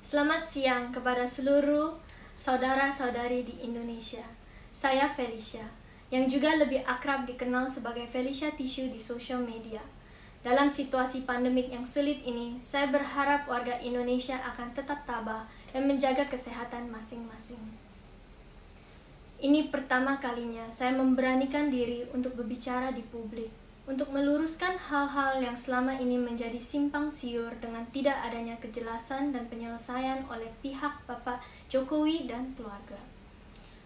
Selamat siang kepada seluruh saudara-saudari di Indonesia. Saya Felicia, yang juga lebih akrab dikenal sebagai Felicia Tissue di sosial media. Dalam situasi pandemik yang sulit ini, saya berharap warga Indonesia akan tetap tabah dan menjaga kesehatan masing-masing. Ini pertama kalinya saya memberanikan diri untuk berbicara di publik, untuk meluruskan hal-hal yang selama ini menjadi simpang siur dengan tidak adanya kejelasan dan penyelesaian oleh pihak Bapak Jokowi dan keluarga.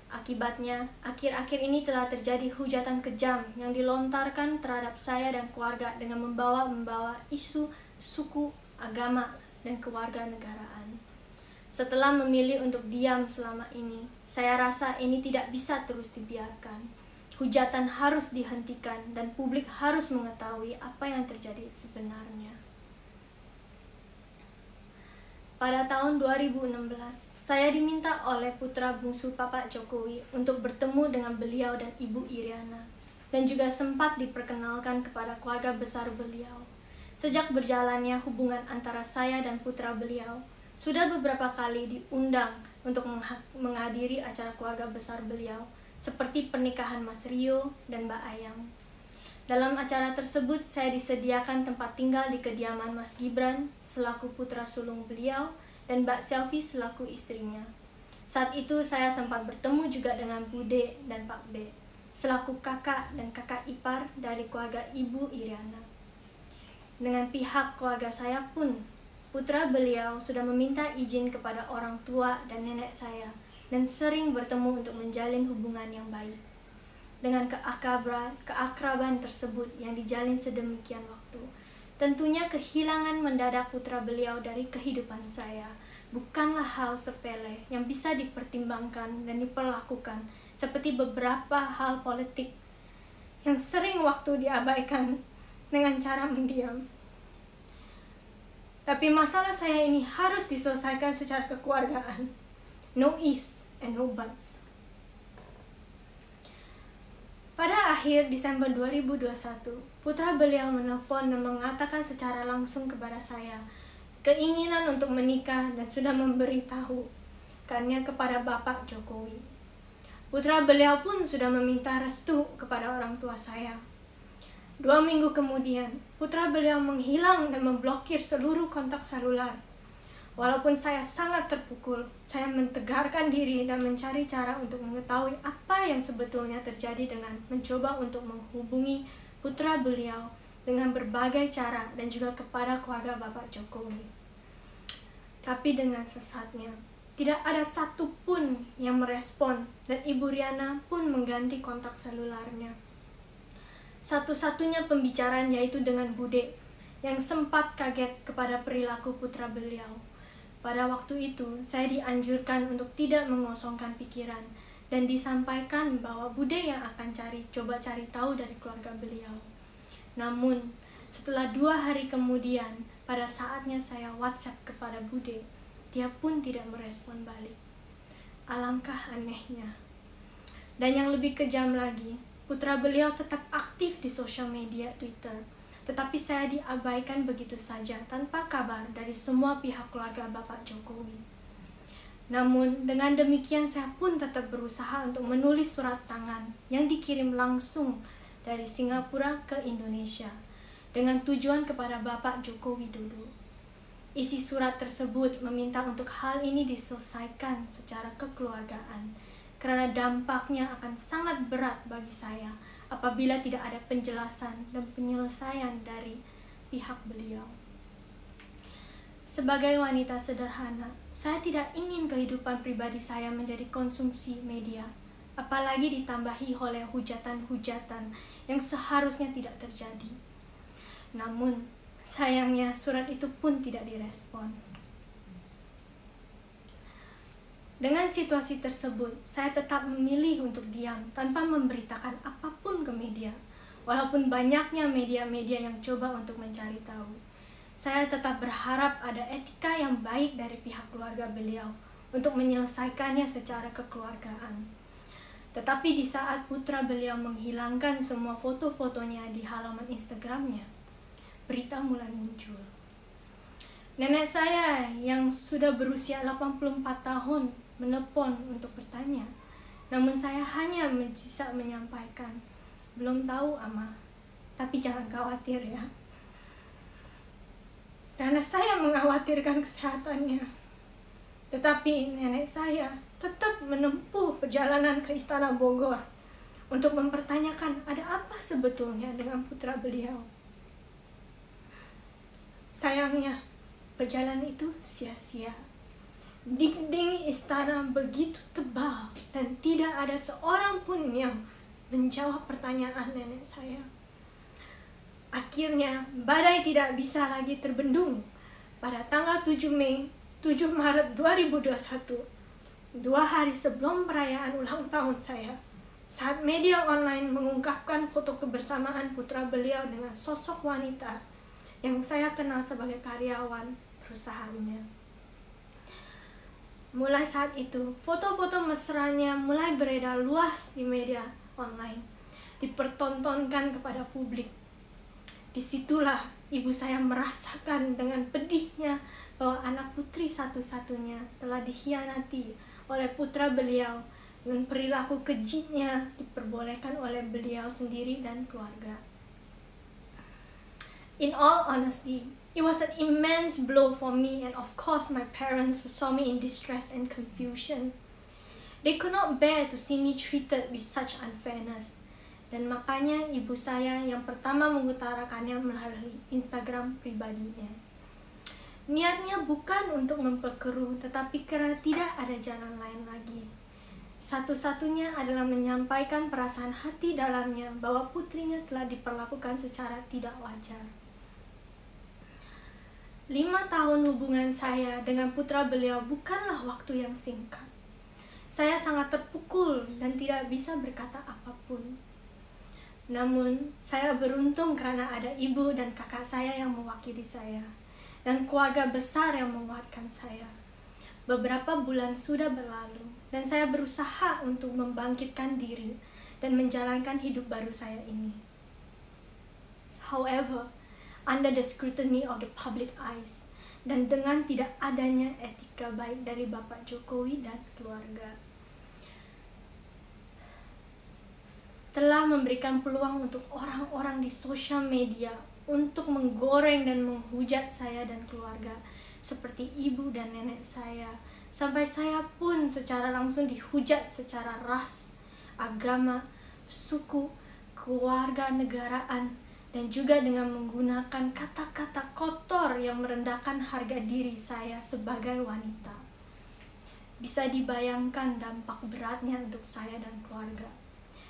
Akibatnya, akhir-akhir ini telah terjadi hujatan kejam yang dilontarkan terhadap saya dan keluarga dengan membawa isu suku, agama, dan kewarganegaraan. Setelah memilih untuk diam selama ini, saya rasa ini tidak bisa terus dibiarkan. Hujatan harus dihentikan dan publik harus mengetahui apa yang terjadi sebenarnya. Pada tahun 2016, saya diminta oleh putra bungsu Bapak Jokowi untuk bertemu dengan beliau dan Ibu Iriana, dan juga sempat diperkenalkan kepada keluarga besar beliau. Sejak berjalannya hubungan antara saya dan putra beliau, sudah beberapa kali diundang untuk menghadiri acara keluarga besar beliau, seperti pernikahan Mas Rio dan Mbak Ayang. Dalam acara tersebut, saya disediakan tempat tinggal di kediaman Mas Gibran selaku putra sulung beliau dan Mbak Selvi selaku istrinya. Saat itu saya sempat bertemu juga dengan Bude dan Pak B selaku kakak dan kakak ipar dari keluarga Ibu Iriana. Dengan pihak keluarga saya pun, putra beliau sudah meminta izin kepada orang tua dan nenek saya dan sering bertemu untuk menjalin hubungan yang baik. Dengan keakraban tersebut yang dijalin sedemikian waktu, tentunya kehilangan mendadak putra beliau dari kehidupan saya bukanlah hal sepele yang bisa dipertimbangkan dan diperlakukan seperti beberapa hal politik yang sering waktu diabaikan dengan cara mendiam. Tapi masalah saya ini harus diselesaikan secara kekeluargaan. No ifs and no buts. Pada akhir Desember 2021, putra beliau menelpon dan mengatakan secara langsung kepada saya keinginan untuk menikah dan sudah memberitahukannya kepada Bapak Jokowi. Putra beliau pun sudah meminta restu kepada orang tua saya. 2 minggu kemudian, putra beliau menghilang dan memblokir seluruh kontak seluler. Walaupun saya sangat terpukul, saya mentegarkan diri dan mencari cara untuk mengetahui apa yang sebetulnya terjadi dengan mencoba untuk menghubungi putra beliau dengan berbagai cara dan juga kepada keluarga Bapak Jokowi. Tapi dengan sesatnya, tidak ada satupun yang merespon dan Ibu Riana pun mengganti kontak selulernya. Satu-satunya pembicaraan yaitu dengan Bude yang sempat kaget kepada perilaku putra beliau. Pada waktu itu, saya dianjurkan untuk tidak mengosongkan pikiran dan disampaikan bahwa Bude yang akan coba cari tahu dari keluarga beliau. Namun, setelah 2 hari kemudian, pada saatnya saya WhatsApp kepada Bude, dia pun tidak merespon balik. Alangkah anehnya. Dan yang lebih kejam lagi, putra beliau tetap aktif di sosial media Twitter, tetapi saya diabaikan begitu saja tanpa kabar dari semua pihak keluarga Bapak Jokowi. Namun, dengan demikian saya pun tetap berusaha untuk menulis surat tangan yang dikirim langsung dari Singapura ke Indonesia dengan tujuan kepada Bapak Joko Widodo. Isi surat tersebut meminta untuk hal ini diselesaikan secara kekeluargaan, karena dampaknya akan sangat berat bagi saya apabila tidak ada penjelasan dan penyelesaian dari pihak beliau. Sebagai wanita sederhana, saya tidak ingin kehidupan pribadi saya menjadi konsumsi media, apalagi ditambahi oleh hujatan-hujatan yang seharusnya tidak terjadi. Namun, sayangnya surat itu pun tidak direspon. Dengan situasi tersebut, saya tetap memilih untuk diam tanpa memberitakan apapun ke media. Walaupun banyaknya media-media yang coba untuk mencari tahu, saya tetap berharap ada etika yang baik dari pihak keluarga beliau untuk menyelesaikannya secara kekeluargaan. Tetapi di saat putra beliau menghilangkan semua foto-fotonya di halaman Instagramnya, berita mulai muncul. Nenek saya yang sudah berusia 84 tahun menelpon untuk bertanya. Namun saya hanya bisa menyampaikan, belum tahu Ama, tapi jangan khawatir ya. Karena saya mengkhawatirkan kesehatannya. Tetapi nenek saya tetap menempuh perjalanan ke Istana Bogor untuk mempertanyakan ada apa sebetulnya dengan putra beliau. Sayangnya, perjalanan itu sia-sia. Dinding istana begitu tebal dan tidak ada seorang pun yang menjawab pertanyaan nenek saya. Akhirnya, badai tidak bisa lagi terbendung. Pada tanggal 7 Maret 2021, 2 hari sebelum perayaan ulang tahun saya, saat media online mengungkapkan foto kebersamaan putra beliau dengan sosok wanita yang saya kenal sebagai karyawan perusahaannya. Mulai saat itu, foto-foto mesranya mulai beredar luas di media online, dipertontonkan kepada publik. Disitulah ibu saya merasakan dengan pedihnya bahwa anak putri satu-satunya telah dikhianati oleh putra beliau, dan perilaku kejitnya diperbolehkan oleh beliau sendiri dan keluarga. In all honesty, it was an immense blow for me and of course my parents who saw me in distress and confusion. They could not bear to see me treated with such unfairness. Dan makanya ibu saya yang pertama mengutarakannya melalui Instagram pribadinya. Niatnya bukan untuk memperkeruh, tetapi karena tidak ada jalan lain lagi. Satu-satunya adalah menyampaikan perasaan hati dalamnya bahwa putrinya telah diperlakukan secara tidak wajar. 5 tahun hubungan saya dengan putra beliau bukanlah waktu yang singkat. Saya sangat terpukul dan tidak bisa berkata apapun. Namun, saya beruntung karena ada ibu dan kakak saya yang mewakili saya, dan keluarga besar yang menguatkan saya. Beberapa bulan sudah berlalu, dan saya berusaha untuk membangkitkan diri dan menjalankan hidup baru saya ini. However, under the scrutiny of the public eyes, dan dengan tidak adanya etika baik dari Bapak Jokowi dan keluarga, telah memberikan peluang untuk orang-orang di sosial media untuk menggoreng dan menghujat saya dan keluarga, seperti ibu dan nenek saya, sampai saya pun secara langsung dihujat secara ras, agama, suku, keluarga negaraan, dan juga dengan menggunakan kata-kata kotor yang merendahkan harga diri saya sebagai wanita. Bisa dibayangkan dampak beratnya untuk saya dan keluarga.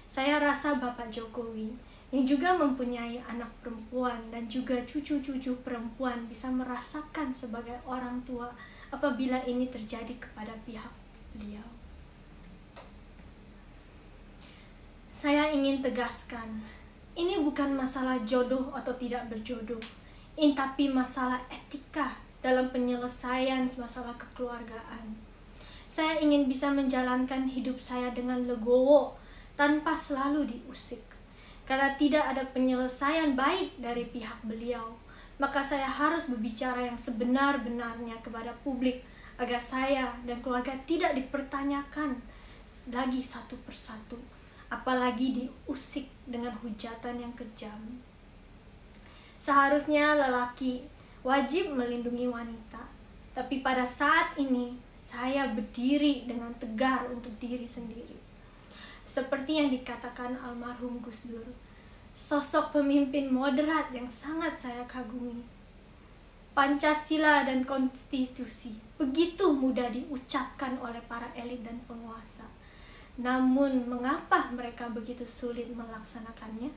Saya rasa Bapak Jokowi yang juga mempunyai anak perempuan dan juga cucu-cucu perempuan bisa merasakan sebagai orang tua apabila ini terjadi kepada pihak beliau. Saya ingin tegaskan, ini bukan masalah jodoh atau tidak berjodoh, ini tapi masalah etika dalam penyelesaian masalah kekeluargaan. Saya ingin bisa menjalankan hidup saya dengan legowo tanpa selalu diusik. Karena tidak ada penyelesaian baik dari pihak beliau, maka saya harus berbicara yang sebenar-benarnya kepada publik agar saya dan keluarga tidak dipertanyakan lagi satu persatu, apalagi diusik dengan hujatan yang kejam. Seharusnya lelaki wajib melindungi wanita, tapi pada saat ini saya berdiri dengan tegar untuk diri sendiri. Seperti yang dikatakan almarhum Gus Dur, sosok pemimpin moderat yang sangat saya kagumi. Pancasila dan konstitusi begitu mudah diucapkan oleh para elit dan penguasa. Namun, mengapa mereka begitu sulit melaksanakannya?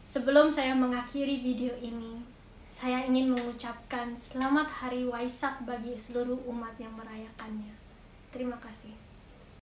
Sebelum saya mengakhiri video ini, saya ingin mengucapkan selamat Hari Waisak bagi seluruh umat yang merayakannya. Terima kasih.